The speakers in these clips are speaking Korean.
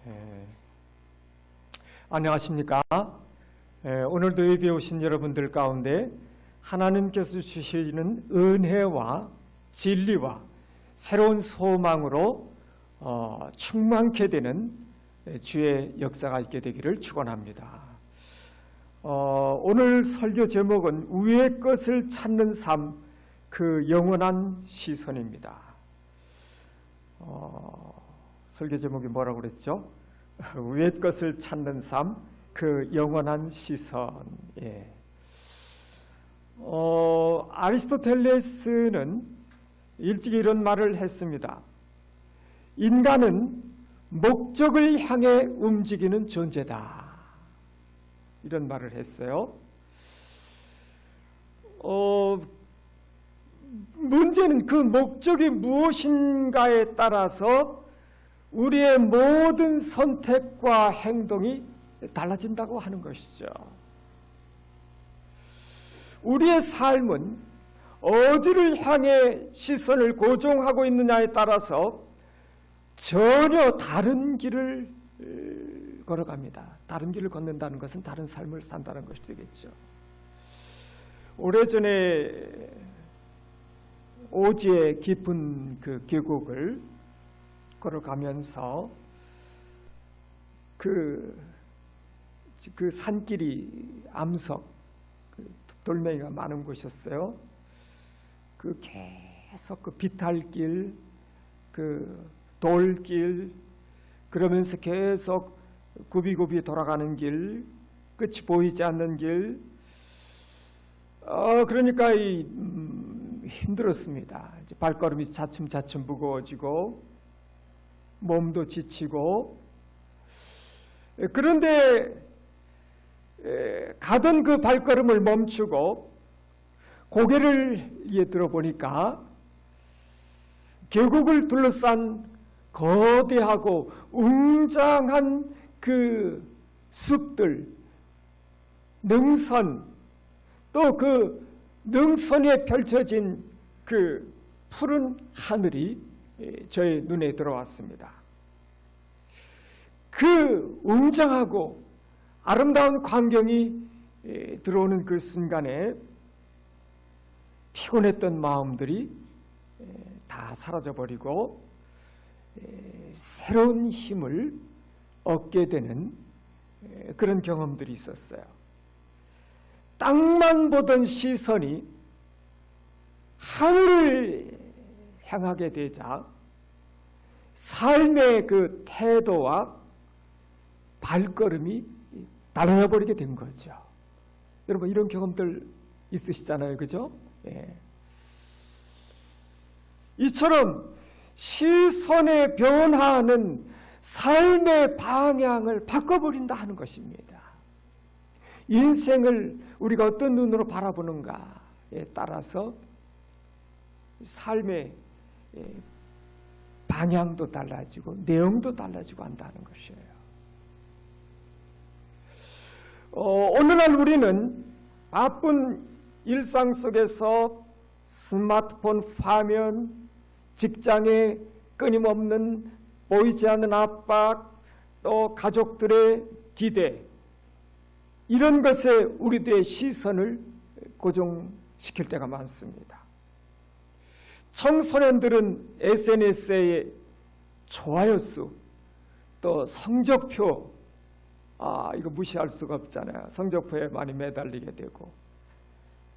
예. 안녕하십니까? 오늘도 예배 오신 여러분들 가운데 하나님께서 주시는 은혜와 진리와 새로운 소망으로 충만케 되는 주의 역사가 있게 되기를 축원합니다. 오늘 설교 제목은 위의 것을 찾는 삶, 그 영원한 시선입니다. 설교 제목이 뭐라고 그랬죠? 위의 것을 찾는 삶, 그 영원한 시선. 예. 아리스토텔레스는 일찍 이런 말을 했습니다. 인간은 목적을 향해 움직이는 존재다. 이런 말을 했어요. 문제는 그 목적이 무엇인가에 따라서 우리의 모든 선택과 행동이 달라진다고 하는 것이죠. 우리의 삶은 어디를 향해 시선을 고정하고 있느냐에 따라서 전혀 다른 길을 걸어갑니다. 다른 길을 걷는다는 것은 다른 삶을 산다는 것이 되겠죠. 오래전에 오지의 깊은 그 계곡을 걸어가면서 그 산길이 암석, 돌멩이가 많은 곳이었어요. 계속 비탈길, 돌길, 그러면서 계속 굽이굽이 돌아가는 길, 끝이 보이지 않는 길. 그러니까 힘들었습니다. 이제 발걸음이 차츰차츰 무거워지고 몸도 지치고. 그런데 가던 그 발걸음을 멈추고 고개를 들어보니까 계곡을 둘러싼 거대하고 웅장한 그 숲들, 능선, 또 그 능선 위에 펼쳐진 그 푸른 하늘이 저의 눈에 들어왔습니다. 그 웅장하고 아름다운 광경이 들어오는 그 순간에 피곤했던 마음들이 다 사라져버리고 새로운 힘을 얻게 되는 그런 경험들이 있었어요. 땅만 보던 시선이 하늘을 향하게 되자 삶의 그 태도와 발걸음이 달라져 버리게 된 거죠. 여러분 이런 경험들 있으시잖아요, 그죠? 예. 이처럼 시선의 변화는 삶의 방향을 바꿔버린다 하는 것입니다. 인생을 우리가 어떤 눈으로 바라보는가에 따라서 삶의 방향도 달라지고 내용도 달라지고 한다는 것이에요. 오늘날 우리는 바쁜 일상 속에서 스마트폰 화면, 직장의 끊임없는 보이지 않는 압박, 또 가족들의 기대, 이런 것에 우리들의 시선을 고정시킬 때가 많습니다. 청소년들은 SNS에 좋아요 수, 또 성적표, 이거 무시할 수가 없잖아요. 성적표에 많이 매달리게 되고,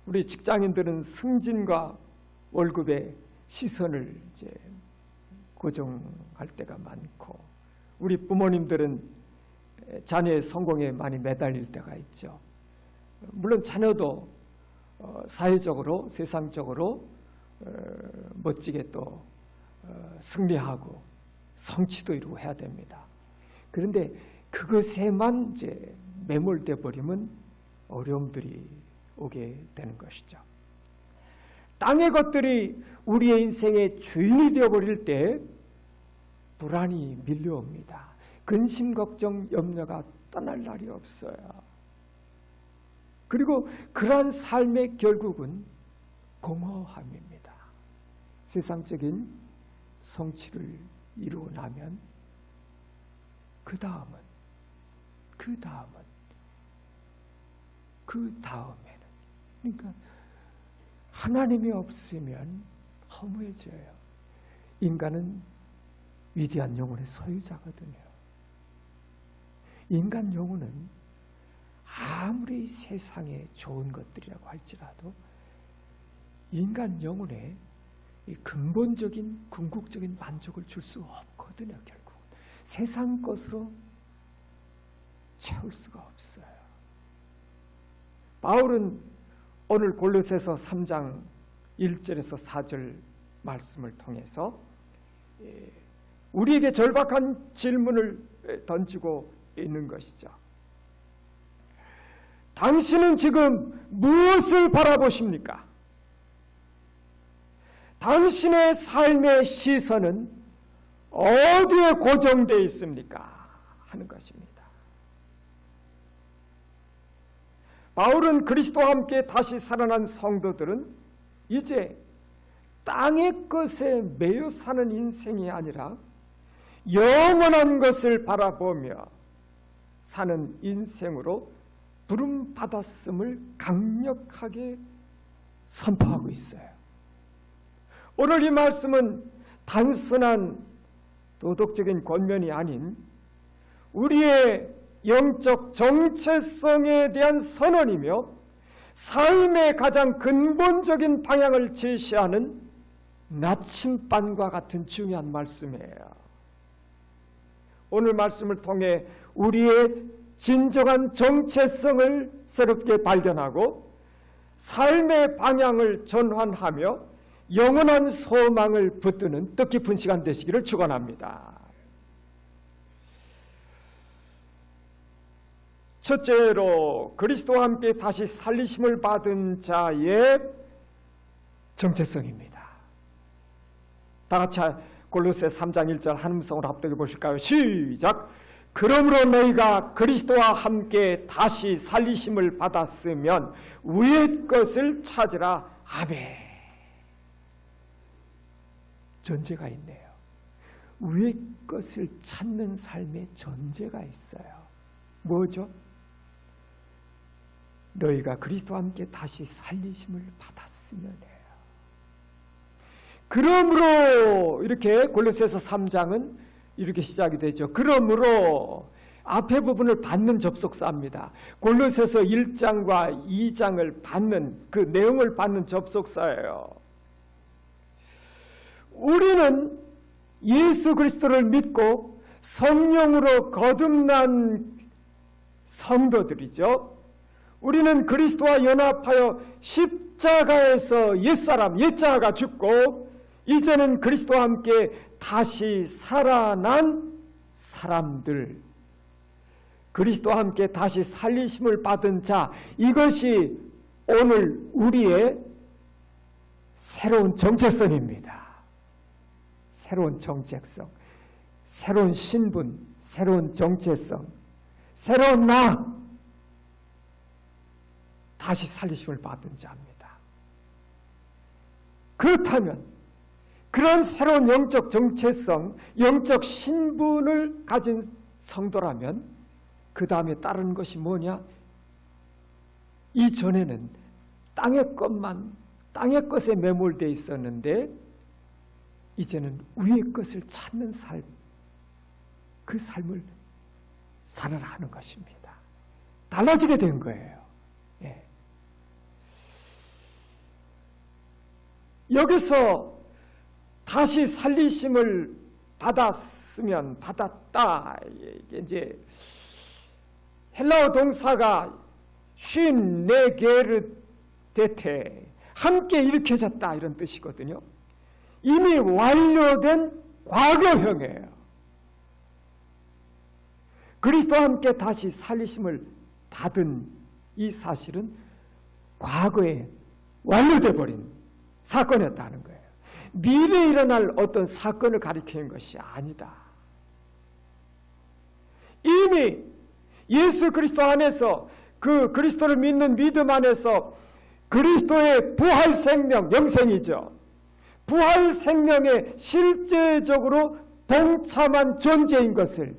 우리 직장인들은 승진과 월급에 시선을 이제 고정할 때가 많고, 우리 부모님들은 자녀의 성공에 많이 매달릴 때가 있죠. 물론 자녀도 사회적으로, 세상적으로 멋지게 또 승리하고 성취도 이루고 해야 됩니다. 그런데 그것에만 이제 매몰돼 버리면 어려움들이 오게 되는 것이죠. 땅의 것들이 우리의 인생의 주인이 되어버릴 때 불안이 밀려옵니다. 근심, 걱정, 염려가 떠날 날이 없어요. 그리고 그러한 삶의 결국은 공허함입니다. 세상적인 성취를 이루고 나면 그 다음에는 그러니까 하나님이 없으면 허무해져요. 인간은 위대한 영혼의 소유자거든요. 인간 영혼은 아무리 세상에 좋은 것들이라고 할지라도 인간 영혼에 이 근본적인 궁극적인 만족을 줄 수 없거든요. 결국 세상 것으로 채울 수가 없어요. 바울은 오늘 골로새서 3장 1절에서 4절 말씀을 통해서 우리에게 절박한 질문을 던지고 있는 것이죠. 당신은 지금 무엇을 바라보십니까? 당신의 삶의 시선은 어디에 고정되어 있습니까? 하는 것입니다. 바울은 그리스도와 함께 다시 살아난 성도들은 이제 땅의 것에 매여 사는 인생이 아니라 영원한 것을 바라보며 사는 인생으로 부름받았음을 강력하게 선포하고 있어요. 오늘 이 말씀은 단순한 도덕적인 권면이 아닌 우리의 영적 정체성에 대한 선언이며 삶의 가장 근본적인 방향을 제시하는 나침반과 같은 중요한 말씀이에요. 오늘 말씀을 통해 우리의 진정한 정체성을 새롭게 발견하고 삶의 방향을 전환하며 영원한 소망을 붙드는 뜻깊은 시간 되시기를 축원합니다. 첫째로 그리스도와 함께 다시 살리심을 받은 자의 정체성입니다. 다 같이 골로새 3장 1절 한음성으로 합독해 보실까요? 시작! 그러므로 너희가 그리스도와 함께 다시 살리심을 받았으면 위의 것을 찾으라. 아멘. 전제가 있네요. 위의 것을 찾는 삶의 전제가 있어요. 뭐죠? 너희가 그리스도와 함께 다시 살리심을 받았으면 해요. 그러므로 이렇게 골로새서 3장은 이렇게 시작이 되죠. 그러므로 앞에 부분을 받는 접속사입니다. 골로새서 1장과 2장을 받는 그 내용을 받는 접속사예요. 우리는 예수 그리스도를 믿고 성령으로 거듭난 성도들이죠. 우리는 그리스도와 연합하여 십자가에서 옛사람, 옛자가 죽고 이제는 그리스도와 함께 다시 살아난 사람들, 그리스도와 함께 다시 살리심을 받은 자, 이것이 오늘 우리의 새로운 정체성입니다. 새로운 정체성, 새로운 신분, 새로운 정체성, 새로운 나, 다시 살리심을 받은 자입니다. 그렇다면 그런 새로운 영적 정체성, 영적 신분을 가진 성도라면 그 다음에 따르는 것이 뭐냐? 이전에는 땅의 것에 매몰되어 있었는데 이제는 위의 것을 찾는 삶, 그 삶을 살아라 하는 것입니다. 달라지게 된 거예요. 예. 여기서 다시 살리심을 받았으면 받았다. 이게 이제 헬라어 동사가 쉰네게르데테, 함께 일으켜졌다 이런 뜻이거든요. 이미 완료된 과거형이에요. 그리스도와 함께 다시 살리심을 받은 이 사실은 과거에 완료돼 버린 사건이었다는 거예요. 미래에 일어날 어떤 사건을 가리키는 것이 아니다. 이미 예수 그리스도 안에서 그 그리스도를 믿는 믿음 안에서 그리스도의 부활 생명, 영생이죠. 부활 생명에 실제적으로 동참한 존재인 것을,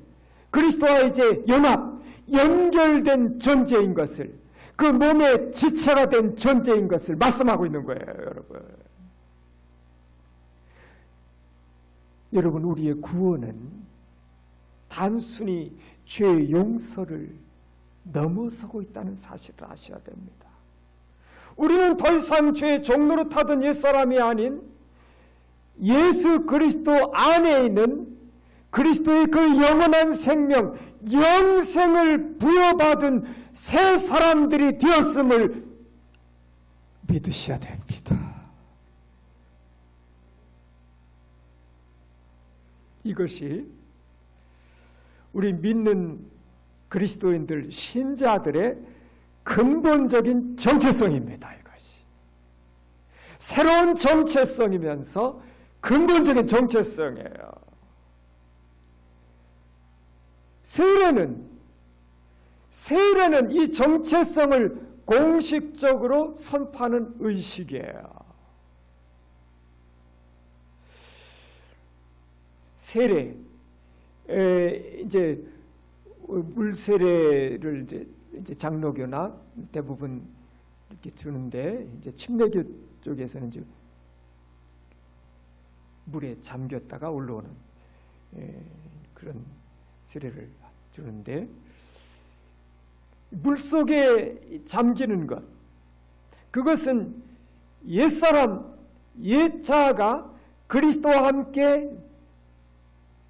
그리스도와 이제 연결된 존재인 것을, 그 몸의 지체가 된 존재인 것을 말씀하고 있는 거예요, 여러분. 여러분, 우리의 구원은 단순히 죄의 용서를 넘어서고 있다는 사실을 아셔야 됩니다. 우리는 더 이상 죄의 종로로 타던 옛사람이 아닌 예수 그리스도 안에 있는 그리스도의 그 영원한 생명, 영생을 부여받은 새 사람들이 되었음을 믿으셔야 됩니다. 이것이 우리 믿는 그리스도인들, 신자들의 근본적인 정체성입니다. 이것이 새로운 정체성이면서 근본적인 정체성이에요. 세례는 이 정체성을 공식적으로 선포하는 의식이에요. 세례, 이제 물세례를 이제 장로교나 대부분 이렇게 주는데, 이제 침례교 쪽에서는 이제 물에 잠겼다가 올라오는 그런 세례를 주는데, 물 속에 잠기는 것, 그것은 옛사람, 옛자가 그리스도와 함께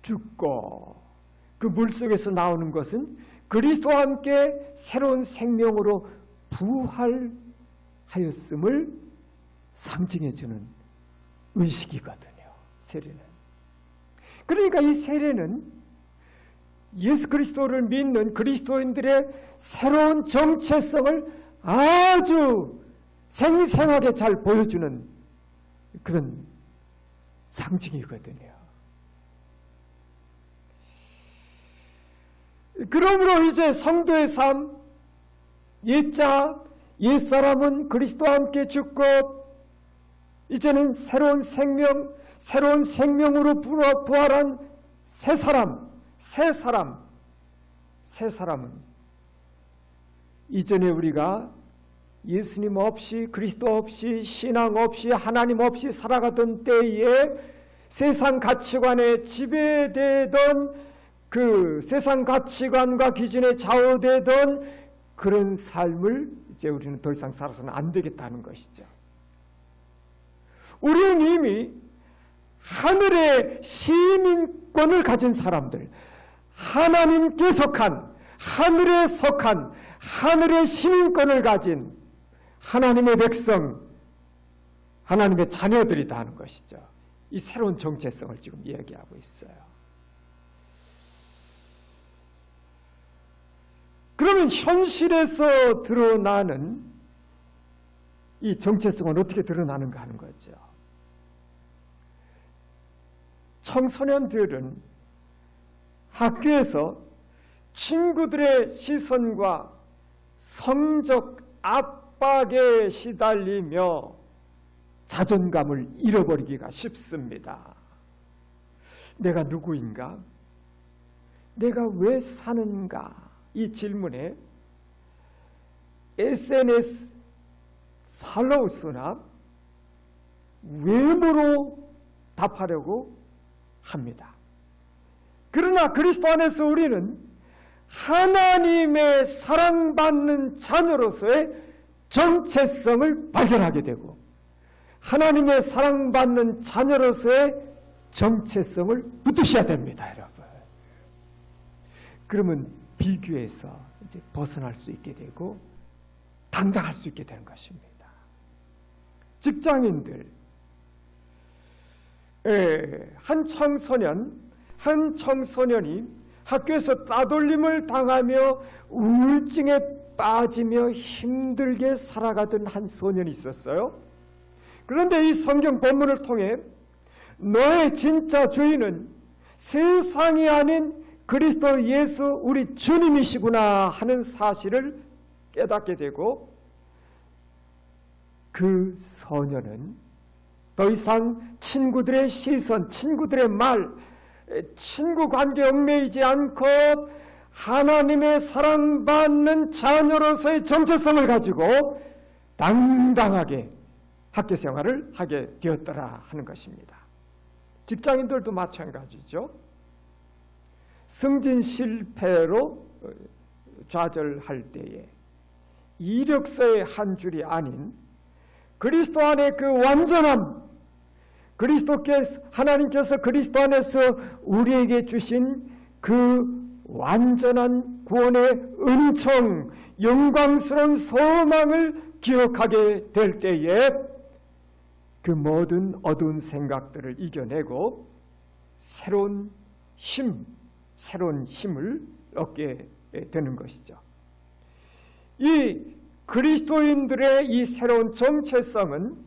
죽고, 그 물 속에서 나오는 것은 그리스도와 함께 새로운 생명으로 부활하였음을 상징해 주는 의식이거든요, 세례는. 그러니까 이 세례는 예수 그리스도를 믿는 그리스도인들의 새로운 정체성을 아주 생생하게 잘 보여주는 그런 상징이거든요. 그러므로 이제 성도의 삶, 옛자, 옛사람은 그리스도와 함께 죽고 이제는 새로운 생명으로 부활한 새 사람은 이전에 우리가 예수님 없이, 그리스도 없이, 신앙 없이, 하나님 없이 살아가던 때에 세상 가치관에 지배되던 그 세상 가치관과 기준에 좌우되던 그런 삶을 이제 우리는 더 이상 살아서는 안 되겠다는 것이죠. 우리는 이미 하늘의 시민권을 가진 사람들, 하나님께 속한, 하늘에 속한 하늘의 시민권을 가진 하나님의 백성, 하나님의 자녀들이다 하는 것이죠. 이 새로운 정체성을 지금 이야기하고 있어요. 그러면 현실에서 드러나는 이 정체성은 어떻게 드러나는가 하는 거죠. 청소년들은 학교에서 친구들의 시선과 성적 압박에 시달리며 자존감을 잃어버리기가 쉽습니다. 내가 누구인가? 내가 왜 사는가? 이 질문에 SNS 팔로우 수나 외모로 답하려고 합니다. 그러나 그리스도 안에서 우리는 하나님의 사랑받는 자녀로서의 정체성을 발견하게 되고, 하나님의 사랑받는 자녀로서의 정체성을 붙드셔야 됩니다, 여러분. 그러면 비교에서 이제 벗어날 수 있게 되고 당당할 수 있게 되는 것입니다. 직장인들, 한 청소년이 학교에서 따돌림을 당하며 우울증에 빠지며 힘들게 살아가던 한 소년이 있었어요. 그런데 이 성경 본문을 통해 너의 진짜 주인은 세상이 아닌 그리스도 예수 우리 주님이시구나 하는 사실을 깨닫게 되고, 그 소년은 더 이상 친구들의 시선, 친구들의 말, 친구 관계 얽매이지 않고 하나님의 사랑받는 자녀로서의 정체성을 가지고 당당하게 학교 생활을 하게 되었더라 하는 것입니다. 직장인들도 마찬가지죠. 승진 실패로 좌절할 때에 이력서의 한 줄이 아닌 그리스도 안의 그 완전함, 하나님께서 그리스도 안에서 우리에게 주신 그 완전한 구원의 은총, 영광스러운 소망을 기억하게 될 때에 그 모든 어두운 생각들을 이겨내고 새로운 힘을 얻게 되는 것이죠. 이 그리스도인들의 이 새로운 정체성은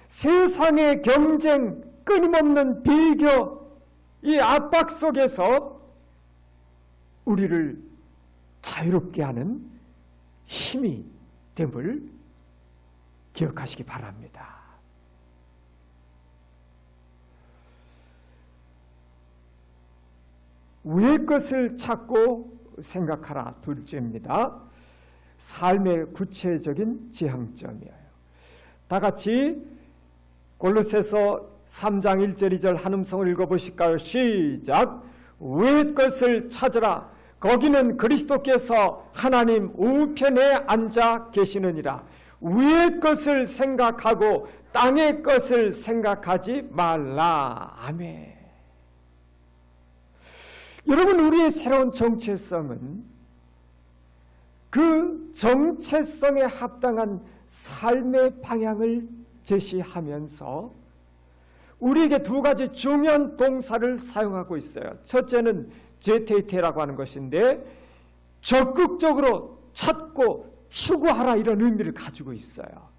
세상의 경쟁, 끊임없는 비교, 이 압박 속에서 우리를 자유롭게 하는 힘이 됨을 기억하시기 바랍니다. 위의 것을 찾고 생각하라, 둘째입니다. 삶의 구체적인 지향점이에요. 다 같이 골로새서 3장 1절 2절 한음성을 읽어보실까요? 시작! 위의 것을 찾으라. 거기는 그리스도께서 하나님 우편에 앉아 계시느니라. 위의 것을 생각하고 땅의 것을 생각하지 말라. 아멘. 여러분, 우리의 새로운 정체성은 그 정체성에 합당한 삶의 방향을 제시하면서 우리에게 두 가지 중요한 동사를 사용하고 있어요. 첫째는 제테이테라고 하는 것인데 적극적으로 찾고 추구하라, 이런 의미를 가지고 있어요.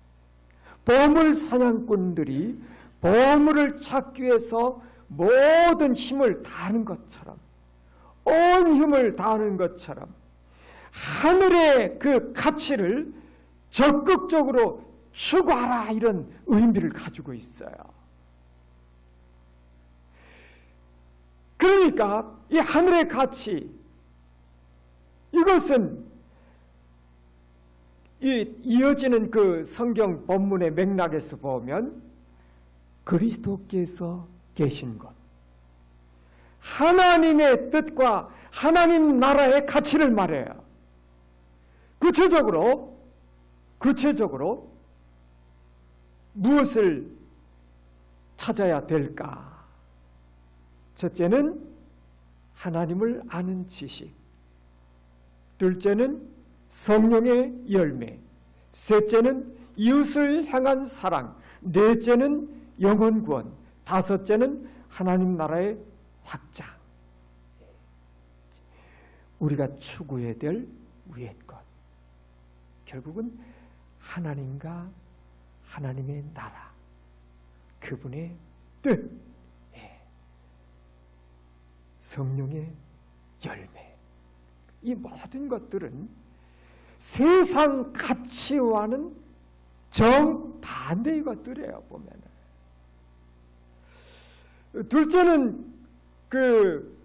보물 사냥꾼들이 보물을 찾기 위해서 모든 힘을 다하는 것처럼, 온 힘을 다하는 것처럼 하늘의 그 가치를 적극적으로 추구하라, 이런 의미를 가지고 있어요. 그러니까 이 하늘의 가치, 이것은 이어지는 그 성경 본문의 맥락에서 보면 그리스도께서 계신 것, 하나님의 뜻과 하나님 나라의 가치를 말해요. 구체적으로 무엇을 찾아야 될까? 첫째는 하나님을 아는 지식, 둘째는 성령의 열매, 셋째는 이웃을 향한 사랑, 넷째는 영혼 구원, 다섯째는 하나님 나라의 확장. 우리가 추구해야 될 위의 것, 결국은 하나님과 하나님의 나라, 그분의 뜻, 성령의 열매, 이 모든 것들은 세상 가치와는 정반대의 것들이에요. 보면은 둘째는 그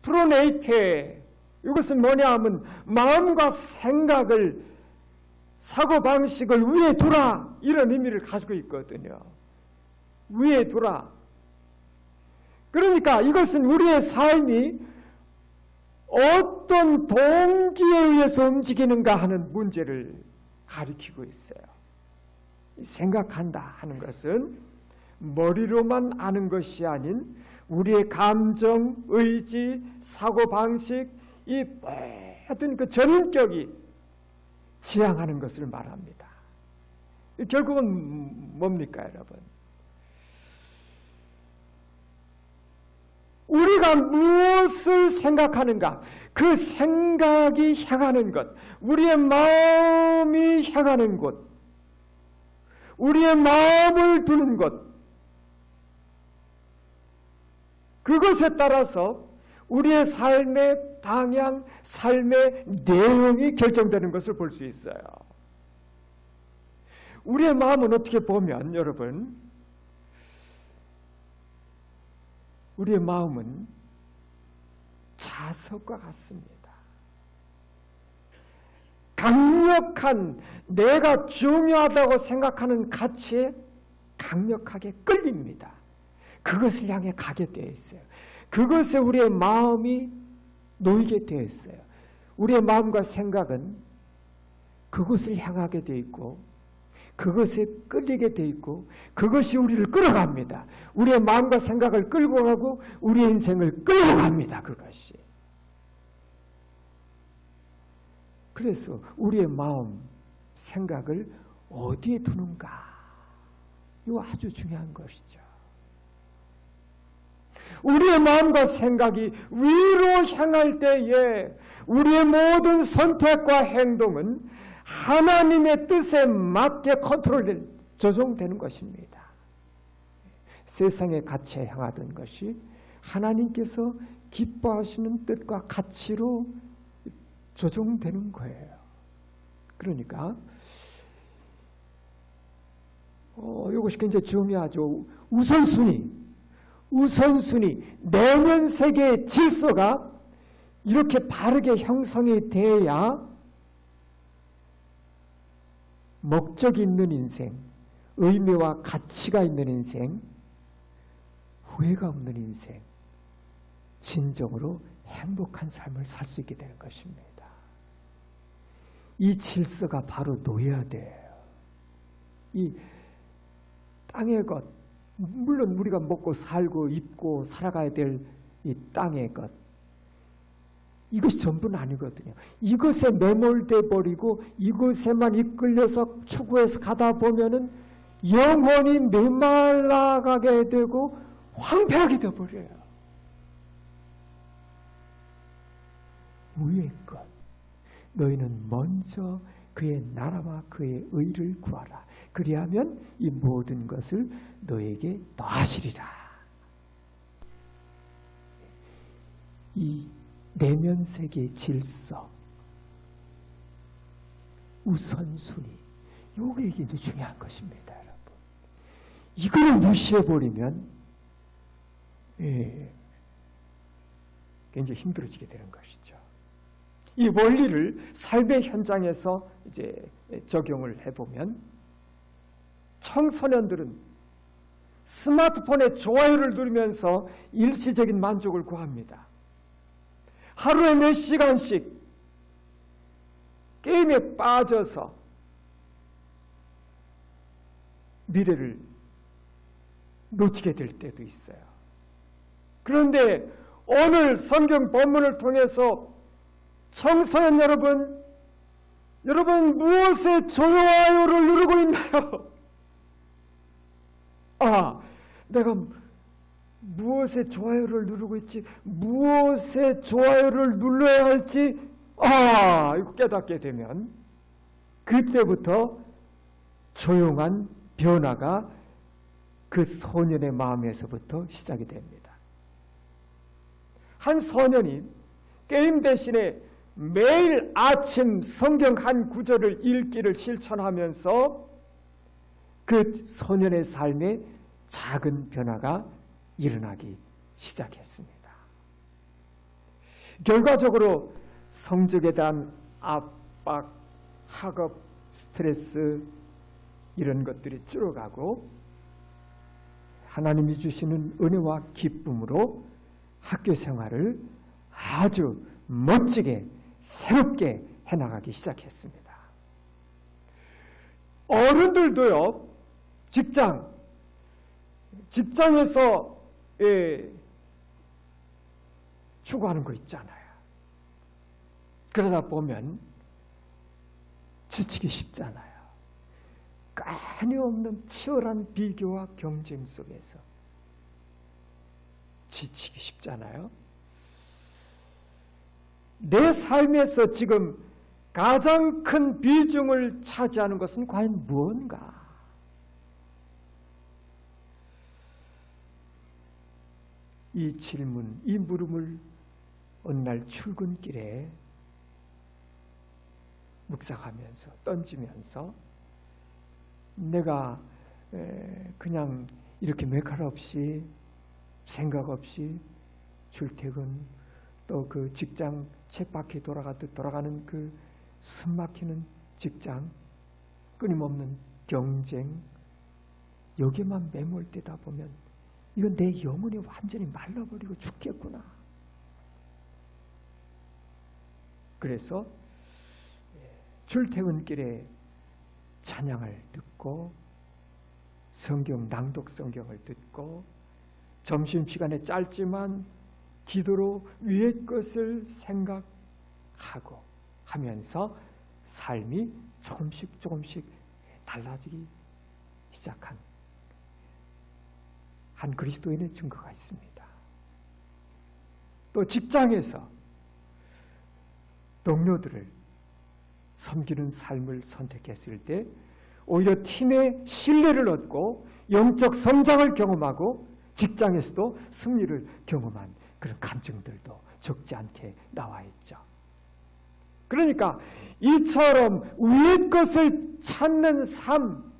프로네이테, 이것은 뭐냐 하면 마음과 생각을, 사고방식을 위에 두라, 이런 의미를 가지고 있거든요. 위에 두라. 그러니까 이것은 우리의 삶이 어떤 동기에 의해서 움직이는가 하는 문제를 가리키고 있어요. 생각한다 하는 것은 머리로만 아는 것이 아닌 우리의 감정, 의지, 사고방식, 이 모든 그 전인격이 지향하는 것을 말합니다. 결국은 뭡니까, 여러분? 우리가 무엇을 생각하는가, 그 생각이 향하는 것, 우리의 마음이 향하는 곳, 우리의 마음을 두는 것, 그것에 따라서 우리의 삶의 방향, 삶의 내용이 결정되는 것을 볼 수 있어요. 우리의 마음은 어떻게 보면, 여러분, 우리의 마음은 자석과 같습니다. 강력한 내가 중요하다고 생각하는 가치에 강력하게 끌립니다. 그것을 향해 가게 되어 있어요. 그것에 우리의 마음이 놓이게 되어 있어요. 우리의 마음과 생각은 그것을 향하게 되어 있고 그것에 끌리게 되어 있고 그것이 우리를 끌어갑니다. 우리의 마음과 생각을 끌고 가고 우리의 인생을 끌고 갑니다. 그것이. 그래서 우리의 마음, 생각을 어디에 두는가? 이거 아주 중요한 것이죠. 우리의 마음과 생각이 위로 향할 때에 우리의 모든 선택과 행동은 하나님의 뜻에 맞게 조정되는 것입니다. 세상의 가치에 향하던 것이 하나님께서 기뻐하시는 뜻과 가치로 조정되는 거예요. 그러니까 이것이 굉장히 중요하죠. 우선순위, 내면 세계의 질서가 이렇게 바르게 형성이 돼야 목적이 있는 인생, 의미와 가치가 있는 인생, 후회가 없는 인생, 진정으로 행복한 삶을 살 수 있게 되는 것입니다. 이 질서가 바로 놓여야 돼요. 이 땅의 것, 물론 우리가 먹고 살고 입고 살아가야 될 이 땅의 것, 이것이 전부는 아니거든요. 이것에 매몰돼 버리고 이것에만 이끌려서 추구해서 가다 보면은 영혼이 메말라가게 되고 황폐하게 되어버려요. 위의 것, 너희는 먼저 그의 나라와 그의 의를 구하라. 그리하면 이 모든 것을 너에게 더하시리라. 이 내면 세계의 질서, 우선순위, 이게 이제 중요한 것입니다, 여러분. 이걸 무시해버리면 굉장히 힘들어지게 되는 것이죠. 이 원리를 삶의 현장에서 이제 적용을 해보면 청소년들은 스마트폰의 좋아요를 누르면서 일시적인 만족을 구합니다. 하루에 몇 시간씩 게임에 빠져서 미래를 놓치게 될 때도 있어요. 그런데 오늘 성경 본문을 통해서 청소년 여러분 무엇에 좋아요를 누르고 있나요? 내가 무엇에 좋아요를 누르고 있지? 무엇에 좋아요를 눌러야 할지 이거 깨닫게 되면 그때부터 조용한 변화가 그 소년의 마음에서부터 시작이 됩니다. 한 소년이 게임 대신에 매일 아침 성경 한 구절을 읽기를 실천하면서 그 소년의 삶에 작은 변화가 일어나기 시작했습니다. 결과적으로 성적에 대한 압박, 학업, 스트레스 이런 것들이 줄어가고 하나님이 주시는 은혜와 기쁨으로 학교 생활을 아주 멋지게 새롭게 해나가기 시작했습니다. 어른들도요, 직장에서 추구하는 거 있잖아요. 그러다 보면 지치기 쉽잖아요. 끊임없는 치열한 비교와 경쟁 속에서 지치기 쉽잖아요. 내 삶에서 지금 가장 큰 비중을 차지하는 것은 과연 무언가? 이 질문, 이 물음을 어느 날 출근길에 묵상하면서 던지면서 내가 그냥 이렇게 메칼 없이 생각 없이 출퇴근, 또 그 직장 쳇바퀴 돌아가듯 돌아가는 그 숨막히는 직장, 끊임없는 경쟁, 여기만 매몰되다 보면 이건 내 영혼이 완전히 말라버리고 죽겠구나. 그래서 출퇴근길에 찬양을 듣고 성경 낭독 성경을 듣고 점심시간에 짧지만 기도로 위의 것을 생각하고 하면서 삶이 조금씩 달라지기 시작한 한 그리스도인의 증거가 있습니다. 또 직장에서 동료들을 섬기는 삶을 선택했을 때 오히려 팀의 신뢰를 얻고 영적 성장을 경험하고 직장에서도 승리를 경험한 그런 간증들도 적지 않게 나와 있죠. 그러니까 이처럼 위의 것을 찾는 삶,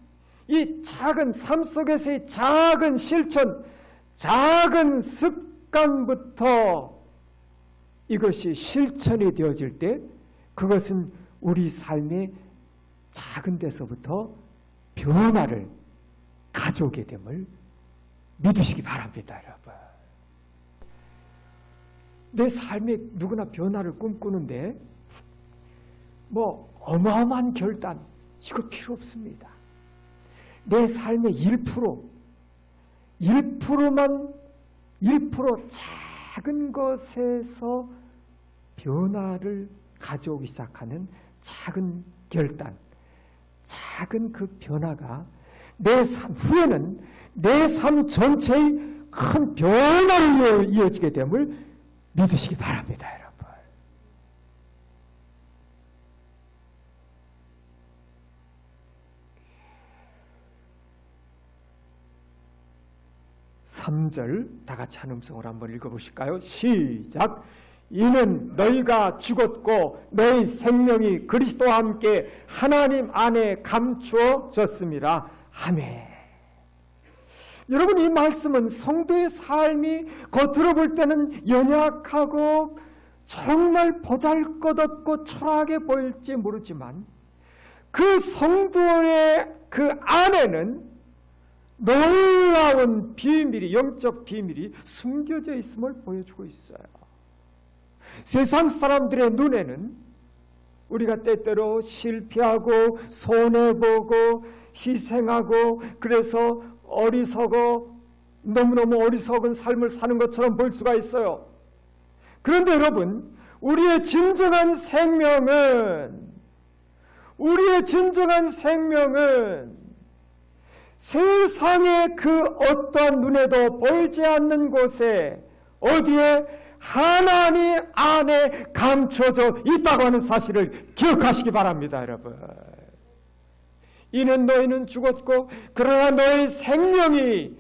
이 작은 삶 속에서의 작은 실천, 작은 습관부터 이것이 실천이 되어질 때 그것은 우리 삶의 작은 데서부터 변화를 가져오게 됨을 믿으시기 바랍니다, 여러분. 내 삶에 누구나 변화를 꿈꾸는데 뭐 어마어마한 결단 이거 필요 없습니다. 내 삶의 1%만 1% 작은 것에서 변화를 가져오기 시작하는 작은 결단, 작은 그 변화가 내 삶 후에는 내 삶 전체의 큰 변화로 이어지게 됨을 믿으시기 바랍니다, 여러분. 삼 절 다 같이 한 음성으로 한번 읽어보실까요? 시작! 이는 너희가 죽었고 너희 생명이 그리스도와 함께 하나님 안에 감추어졌습니다. 아멘. 여러분, 이 말씀은 성도의 삶이 겉으로 볼 때는 연약하고 정말 보잘것없고 초라하게 보일지 모르지만 그 성도의 그 안에는 놀라운 비밀이, 영적 비밀이 숨겨져 있음을 보여주고 있어요. 세상 사람들의 눈에는 우리가 때때로 실패하고 손해보고 희생하고 그래서 어리석어 너무너무 어리석은 삶을 사는 것처럼 볼 수가 있어요. 그런데 여러분, 우리의 진정한 생명은 세상의 그 어떠한 눈에도 보이지 않는 곳에 어디에 하나님 안에 감춰져 있다고 하는 사실을 기억하시기 바랍니다, 여러분. 이는 너희는 죽었고 그러나 너희 생명이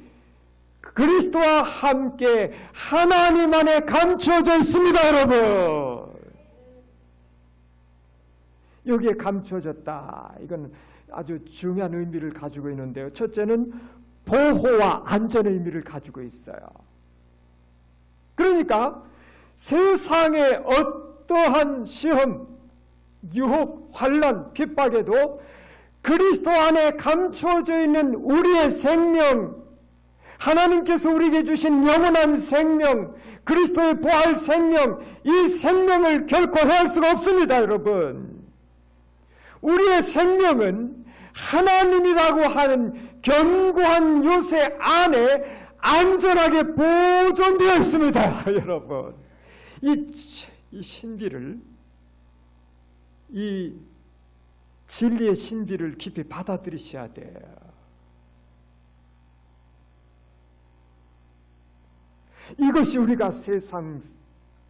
그리스도와 함께 하나님 안에 감춰져 있습니다, 여러분. 여기에 감춰졌다. 이건 아주 중요한 의미를 가지고 있는데요. 첫째는 보호와 안전의 의미를 가지고 있어요. 그러니까 세상의 어떠한 시험, 유혹, 환난, 핍박에도 그리스도 안에 감추어져 있는 우리의 생명, 하나님께서 우리에게 주신 영원한 생명, 그리스도의 부활 생명, 이 생명을 결코 해할 수가 없습니다, 여러분. 우리의 생명은 하나님이라고 하는 견고한 요새 안에 안전하게 보존되어 있습니다, 여러분. 이 신비를, 이 진리의 신비를 깊이 받아들이셔야 돼요. 이것이 우리가 세상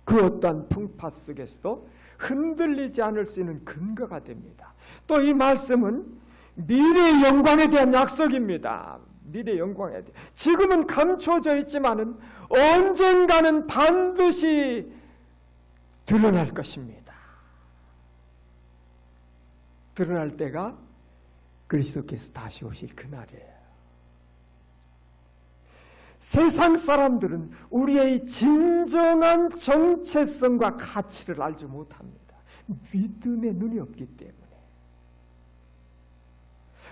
그 어떠한 풍파 속에서도 흔들리지 않을 수 있는 근거가 됩니다. 또 이 말씀은 미래의 영광에 대한 약속입니다. 미래의 영광에 대한. 지금은 감춰져 있지만은 언젠가는 반드시 드러날 것입니다. 드러날 때가 그리스도께서 다시 오실 그날이에요. 세상 사람들은 우리의 진정한 정체성과 가치를 알지 못합니다. 믿음의 눈이 없기 때문에.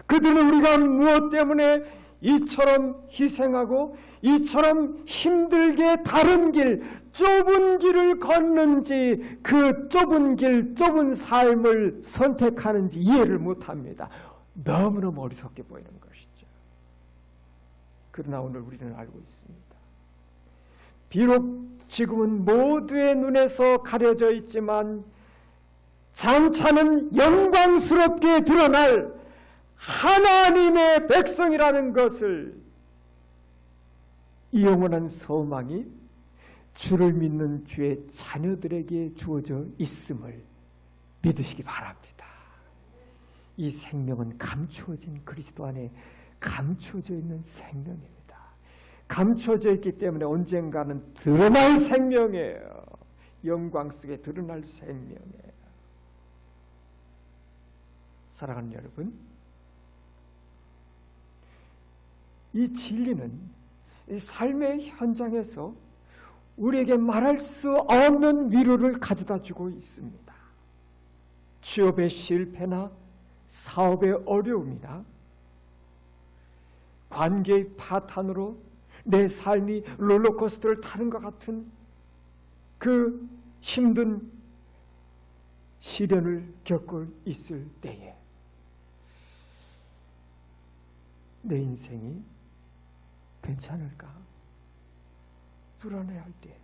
그들은 우리가 무엇 때문에 이처럼 희생하고 이처럼 힘들게 다른 길, 좁은 길을 걷는지, 그 좁은 길, 좁은 삶을 선택하는지 이해를 못합니다. 너무너무 어리석게 보이는 것이죠. 그러나 오늘 우리는 알고 있습니다. 비록 지금은 모두의 눈에서 가려져 있지만 장차는 영광스럽게 드러날 하나님의 백성이라는 것을, 이 영원한 소망이 주를 믿는 주의 자녀들에게 주어져 있음을 믿으시기 바랍니다. 이 생명은 감추어진 그리스도 안에 감추어져 있는 생명입니다. 감추어져 있기 때문에 언젠가는 드러날 생명이에요. 영광 속에 드러날 생명이에요. 사랑하는 여러분, 이 진리는 이 삶의 현장에서 우리에게 말할 수 없는 위로를 가져다 주고 있습니다. 취업의 실패나 사업의 어려움이나 관계의 파탄으로 내 삶이 롤러코스터를 타는 것 같은 그 힘든 시련을 겪고 있을 때에 내 인생이 괜찮을까? 불안해할 때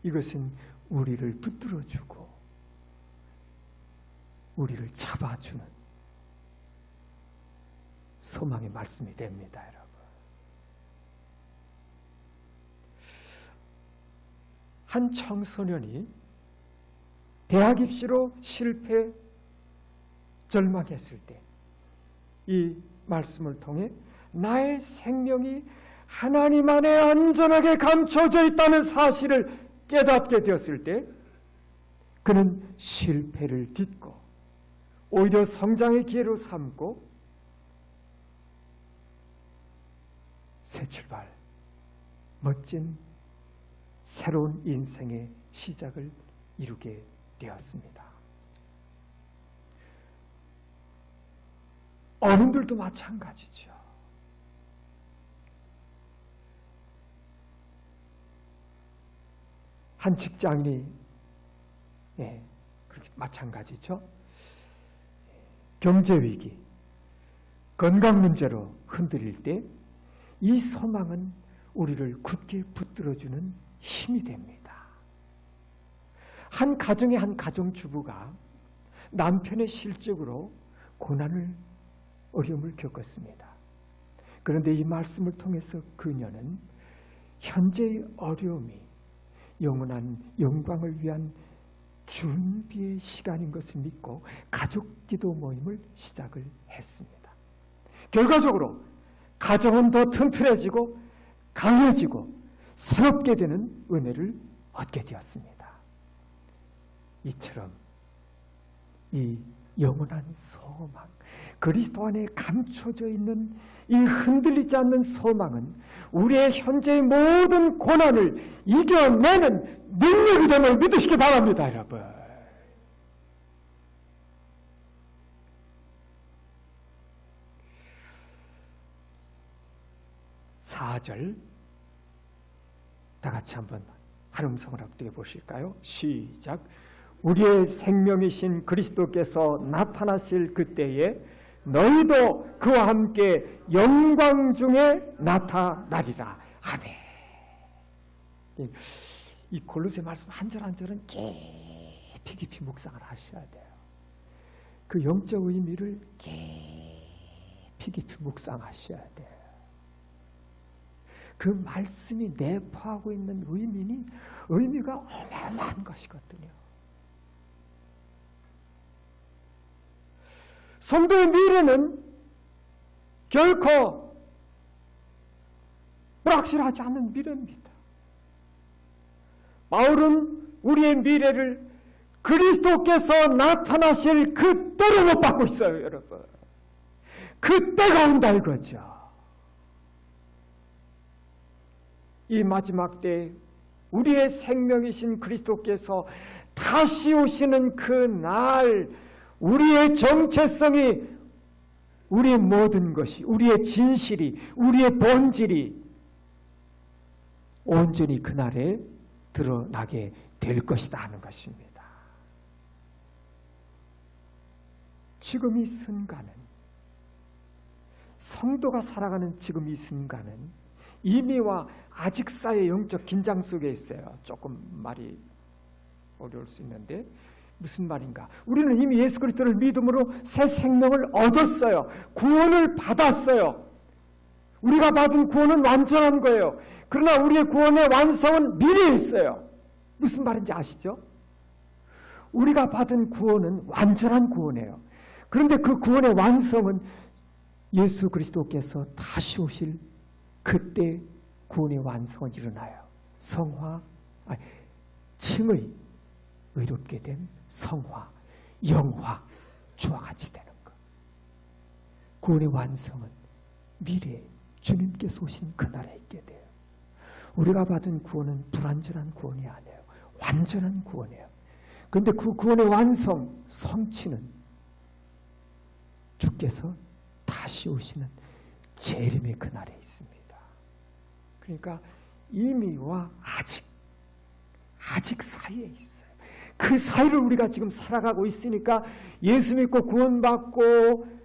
이것은 우리를 붙들어주고 우리를 잡아주는 소망의 말씀이 됩니다, 여러분. 한 청소년이 대학 입시로 실패 절망했을 때 이 말씀을 통해 나의 생명이 하나님 안에 안전하게 감춰져 있다는 사실을 깨닫게 되었을 때 그는 실패를 딛고 오히려 성장의 기회로 삼고 새 출발, 멋진 새로운 인생의 시작을 이루게 되었습니다. 어른들도 마찬가지죠. 한 직장인이 그렇게 마찬가지죠. 경제위기, 건강 문제로 흔들릴 때 이 소망은 우리를 굳게 붙들어주는 힘이 됩니다. 한 가정의 한 가정주부가 남편의 실직으로 고난을, 어려움을 겪었습니다. 그런데 이 말씀을 통해서 그녀는 현재의 어려움이 영원한 영광을 위한 준비의 시간인 것을 믿고 가족 기도 모임을 시작을 했습니다. 결과적으로 가정은 더 튼튼해지고 강해지고 새롭게 되는 은혜를 얻게 되었습니다. 이처럼 이 영원한 소망, 그리스도 안에 감춰져 있는 이 흔들리지 않는 소망은 우리의 현재의 모든 고난을 이겨내는 능력이 됨을 믿으시기 바랍니다, 여러분. 4절 다 같이 한번 한 음성을 합독해 보실까요? 시작. 우리의 생명이신 그리스도께서 나타나실 그때에 너희도 그와 함께 영광 중에 나타나리라. 아멘. 이 골로새 말씀 한 절 한 절은 깊이 묵상을 하셔야 돼요. 그 영적 의미를 깊이 묵상하셔야 돼요. 그 말씀이 내포하고 있는 의미가 어마어마한 것이거든요. 성도의 미래는 결코 불확실하지 않은 미래입니다. 바울은 우리의 미래를 그리스도께서 나타나실 그때로 못 받고 있어요, 여러분. 그때가 온다 이거죠. 이 마지막 때 우리의 생명이신 그리스도께서 다시 오시는 그 날, 우리의 정체성이, 우리의 모든 것이, 우리의 진실이, 우리의 본질이 온전히 그날에 드러나게 될 것이다 하는 것입니다. 지금 이 순간은, 성도가 살아가는 지금 이 순간은 이미와 아직 사이의 영적 긴장 속에 있어요. 조금 말이 어려울 수 있는데 무슨 말인가? 우리는 이미 예수 그리스도를 믿음으로 새 생명을 얻었어요. 구원을 받았어요. 우리가 받은 구원은 완전한 거예요. 그러나 우리의 구원의 완성은 미래에 있어요. 무슨 말인지 아시죠? 우리가 받은 구원은 완전한 구원이에요. 그런데 그 구원의 완성은 예수 그리스도께서 다시 오실 그때 구원의 완성은 일어나요. 칭의 의롭게 된 성화, 영화, 주와 같이 되는 것. 구원의 완성은 미래에 주님께서 오신 그날에 있게 돼요. 우리가 받은 구원은 불완전한 구원이 아니에요. 완전한 구원이에요. 그런데 그 구원의 완성, 성취는 주께서 다시 오시는 재림의 그날에 있습니다. 그러니까 이미와 아직 사이에 있어요. 그 사이를 우리가 지금 살아가고 있으니까 예수 믿고 구원받고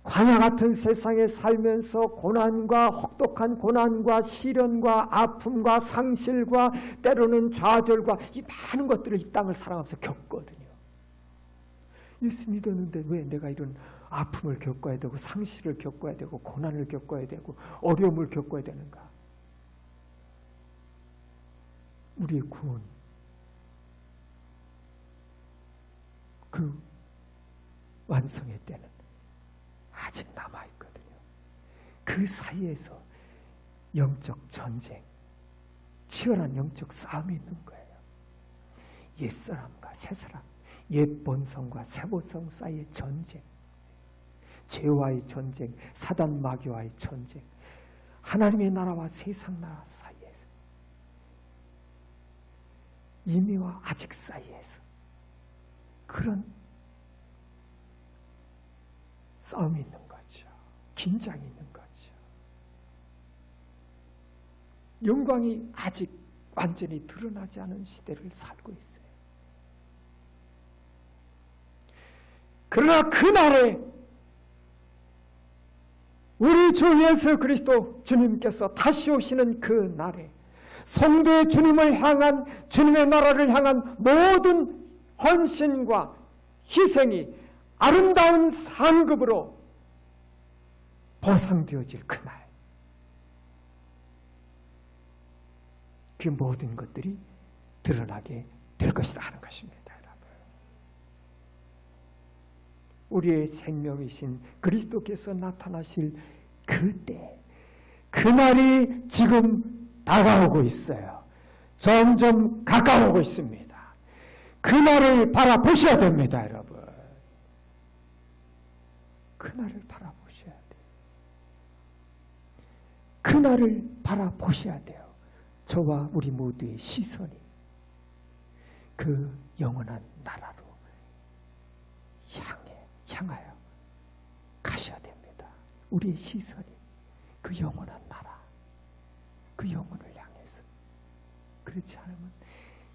광야 같은 세상에 살면서 고난과 혹독한 고난과 시련과 아픔과 상실과 때로는 좌절과 이 많은 것들을 이 땅을 살아가면서 겪거든요. 예수 믿었는데 왜 내가 이런 아픔을 겪어야 되고 상실을 겪어야 되고 고난을 겪어야 되고 어려움을 겪어야 되는가? 우리의 구원, 그 완성의 때는 아직 남아있거든요. 그 사이에서 영적 전쟁, 치열한 영적 싸움이 있는 거예요. 옛사람과 새사람, 옛 본성과 새 본성 사이의 전쟁, 죄와의 전쟁, 사단 마귀와의 전쟁, 하나님의 나라와 세상 나라 사이에서, 이미와 아직 사이에서 그런 싸움이 있는 거죠. 긴장이 있는 거죠. 영광이 아직 완전히 드러나지 않은 시대를 살고 있어요. 그러나 그날에 우리 주 예수 그리스도 주님께서 다시 오시는 그 날에 성도의 주님을 향한, 주님의 나라를 향한 모든 헌신과 희생이 아름다운 상급으로 보상되어질 그날, 그 모든 것들이 드러나게 될 것이다 하는 것입니다. 여러분, 우리의 생명이신 그리스도께서 나타나실 그때, 그날이 지금 다가오고 있어요. 점점 가까워오고 있습니다. 그날을 바라보셔야 됩니다, 여러분. 그날을 바라보셔야 돼요. 그날을 바라보셔야 돼요. 저와 우리 모두의 시선이 그 영원한 나라로 향하여 가셔야 됩니다. 우리의 시선이 그 영원한 나라, 그 영혼을 향해서. 그렇지 않으면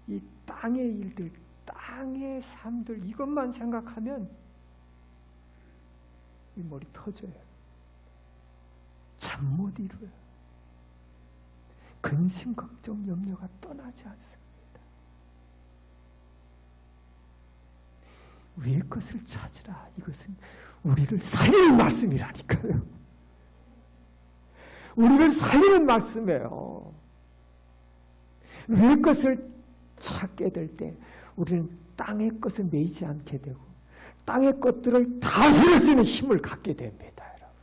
이 땅의 일들, 땅의 삶들, 이것만 생각하면 이 머리 터져요. 잠 못 이루어요. 근심, 걱정, 염려가 떠나지 않습니다. 위의 것을 찾으라. 이것은 우리를 살리는 말씀이라니까요. 우리를 살리는 말씀이에요. 위의 것을 찾게 될 때 우리는 땅의 것에 매이지 않게 되고 땅의 것들을 다스릴 수 있는 힘을 갖게 됩니다. 여러분.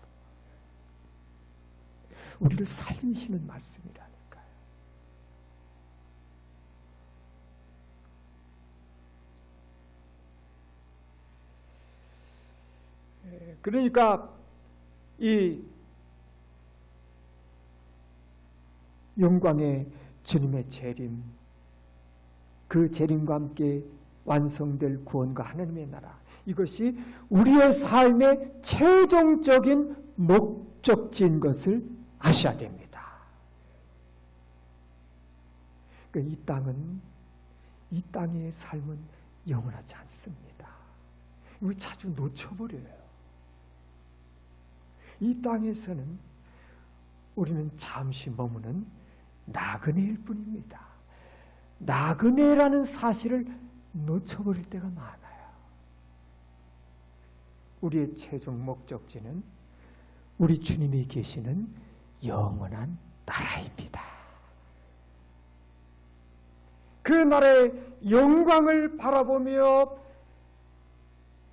우리를 살리시는 말씀이라니까요. 그러니까 이 영광의 주님의 재림, 그 재림과 함께 완성될 구원과 하나님의 나라, 이것이 우리의 삶의 최종적인 목적지인 것을 아셔야 됩니다. 그러니까 이 땅의 삶은 영원하지 않습니다. 이걸 자주 놓쳐버려요. 이 땅에서는 우리는 잠시 머무는 나그네일 뿐입니다. 나그네라는 사실을 놓쳐버릴 때가 많아요. 우리의 최종 목적지는 우리 주님이 계시는 영원한 나라입니다. 그 나라의 영광을 바라보며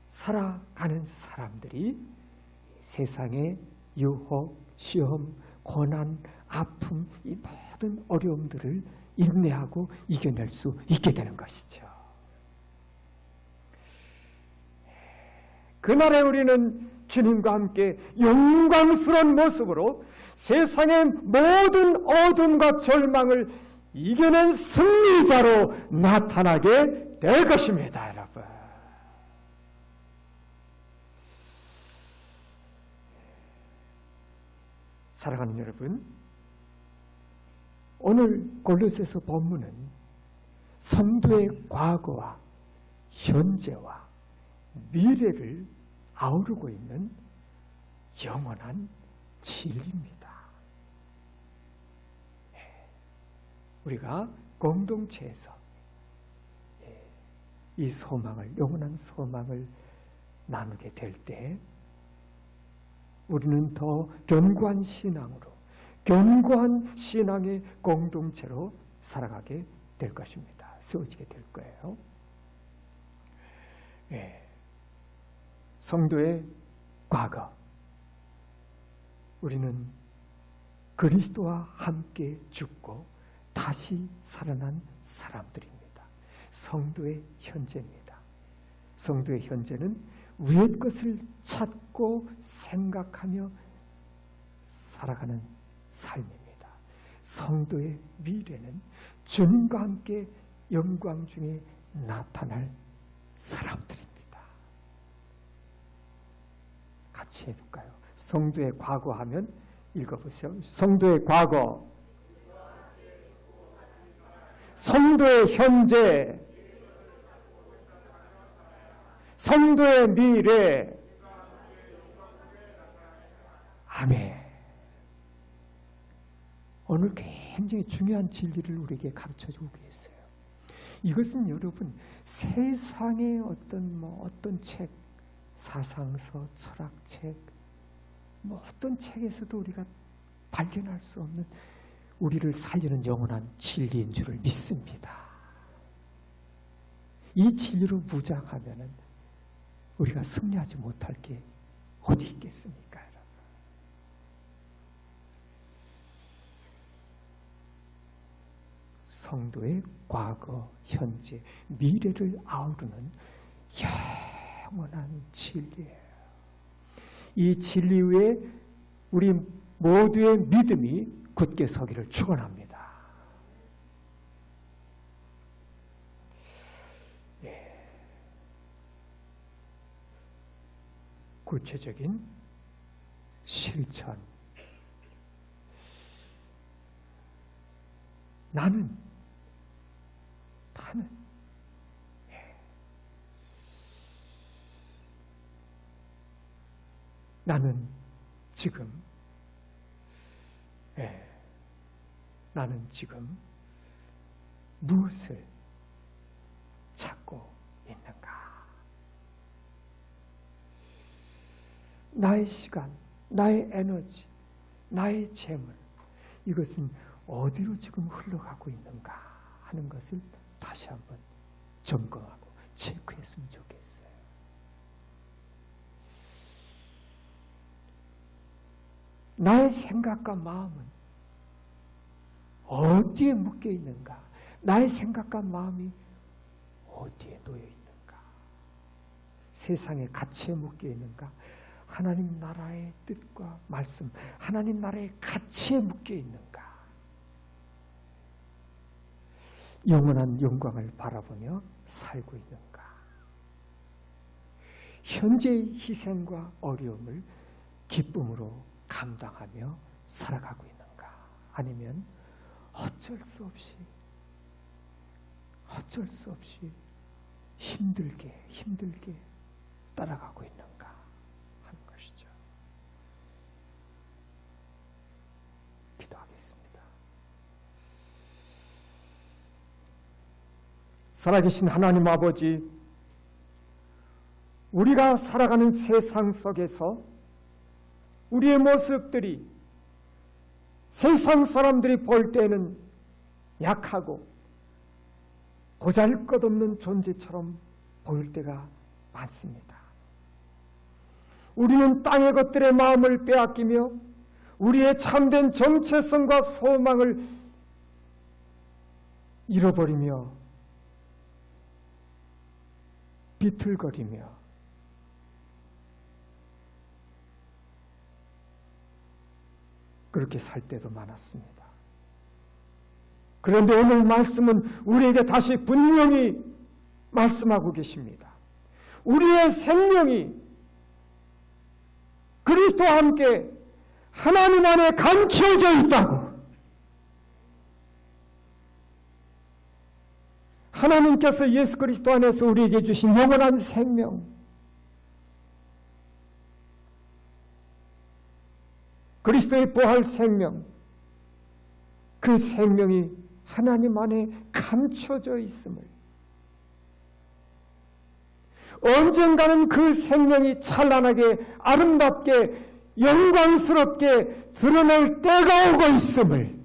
살아가는 사람들이 세상의 유혹, 시험, 고난, 아픔, 이 모든 어려움들을 인내하고 이겨낼 수 있게 되는 것이죠. 그날에 우리는 주님과 함께 영광스러운 모습으로 세상의 모든 어둠과 절망을 이겨낸 승리자로 나타나게 될 것입니다, 여러분. 사랑하는 여러분, 오늘 골로새서 본문은 성도의 과거와 현재와 미래를 아우르고 있는 영원한 진리입니다. 우리가 공동체에서 이 소망을, 영원한 소망을 나누게 될 때 우리는 더 견고한 신앙으로, 견고한 신앙의 공동체로 살아가게 될 것입니다. 세워지게 될 거예요. 성도의 과거, 우리는 그리스도와 함께 죽고 다시 살아난 사람들입니다. 성도의 현재입니다. 성도의 현재는 위의 것을 찾고 생각하며 살아가는 삶입니다. 성도의 미래는 주님과 함께 영광 중에 나타날 사람들입니다. 같이 해볼까요? 성도의 과거 하면 읽어보세요. 성도의 과거, 성도의 현재, 성도의 미래. 아멘. 오늘 굉장히 중요한 진리를 우리에게 가르쳐주고 계세요. 이것은 여러분 세상의 어떤 책, 사상서, 철학책, 어떤 책에서도 우리가 발견할 수 없는 우리를 살리는 영원한 진리인 줄을 믿습니다. 이 진리로 무장하면은 우리가 승리하지 못할 게 어디 있겠습니까, 여러분? 성도의 과거, 현재, 미래를 아우르는 영원한 진리예요. 이 진리 위에 우리 모두의 믿음이 굳게 서기를 축원합니다. 구체적인 실천. 나는 나는 지금 나는 지금 무엇을 찾고 있는가? 나의 시간, 나의 에너지, 나의 재물, 이것은 어디로 지금 흘러가고 있는가 하는 것을 다시 한번 점검하고 체크했으면 좋겠어요. 나의 생각과 마음은 어디에 묶여 있는가? 나의 생각과 마음이 어디에 놓여 있는가? 세상의 가치에 묶여 있는가? 하나님 나라의 뜻과 말씀, 하나님 나라의 가치에 묶여 있는가? 영원한 영광을 바라보며 살고 있는가? 현재의 희생과 어려움을 기쁨으로 감당하며 살아가고 있는가? 아니면 어쩔 수 없이 힘들게 따라가고 있는가 하는 것이죠. 기도하겠습니다. 살아계신 하나님 아버지, 우리가 살아가는 세상 속에서 우리의 모습들이 세상 사람들이 볼 때는 약하고 보잘것없는 존재처럼 보일 때가 많습니다. 우리는 땅의 것들의 마음을 빼앗기며 우리의 참된 정체성과 소망을 잃어버리며 비틀거리며 그렇게 살 때도 많았습니다. 그런데 오늘 말씀은 우리에게 다시 분명히 말씀하고 계십니다. 우리의 생명이 그리스도와 함께 하나님 안에 감추어져 있다고. 하나님께서 예수 그리스도 안에서 우리에게 주신 영원한 생명, 그리스도의 부활 생명, 그 생명이 하나님 안에 감춰져 있음을, 언젠가는 그 생명이 찬란하게 아름답게 영광스럽게 드러날 때가 오고 있음을,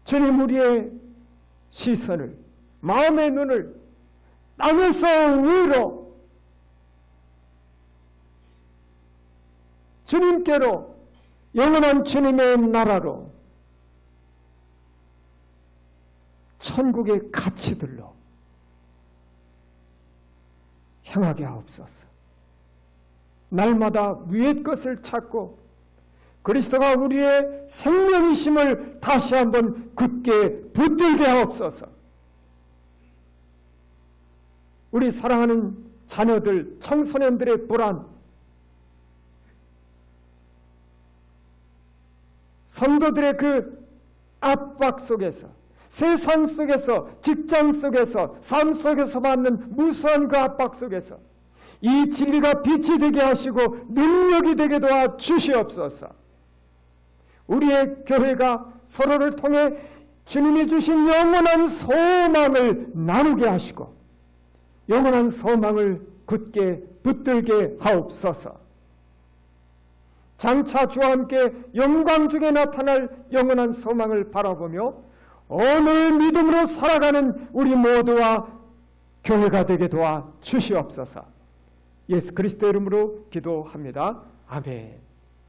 주님 우리의 시선을, 마음의 눈을 땅에서 위로 주님께로, 영원한 주님의 나라로, 천국의 가치들로 향하게 하옵소서. 날마다 위의 것을 찾고 그리스도가 우리의 생명이심을 다시 한번 굳게 붙들게 하옵소서. 우리 사랑하는 자녀들, 청소년들의 불안, 성도들의 그 압박 속에서, 세상 속에서, 직장 속에서, 삶 속에서 받는 무수한 그 압박 속에서 이 진리가 빛이 되게 하시고 능력이 되게 도와 주시옵소서. 우리의 교회가 서로를 통해 주님이 주신 영원한 소망을 나누게 하시고 영원한 소망을 굳게 붙들게 하옵소서. 장차 주와 함께 영광 중에 나타날 영원한 소망을 바라보며 오늘 믿음으로 살아가는 우리 모두와 교회가 되게 도와 주시옵소서. 예수 그리스도의 이름으로 기도합니다. 아멘.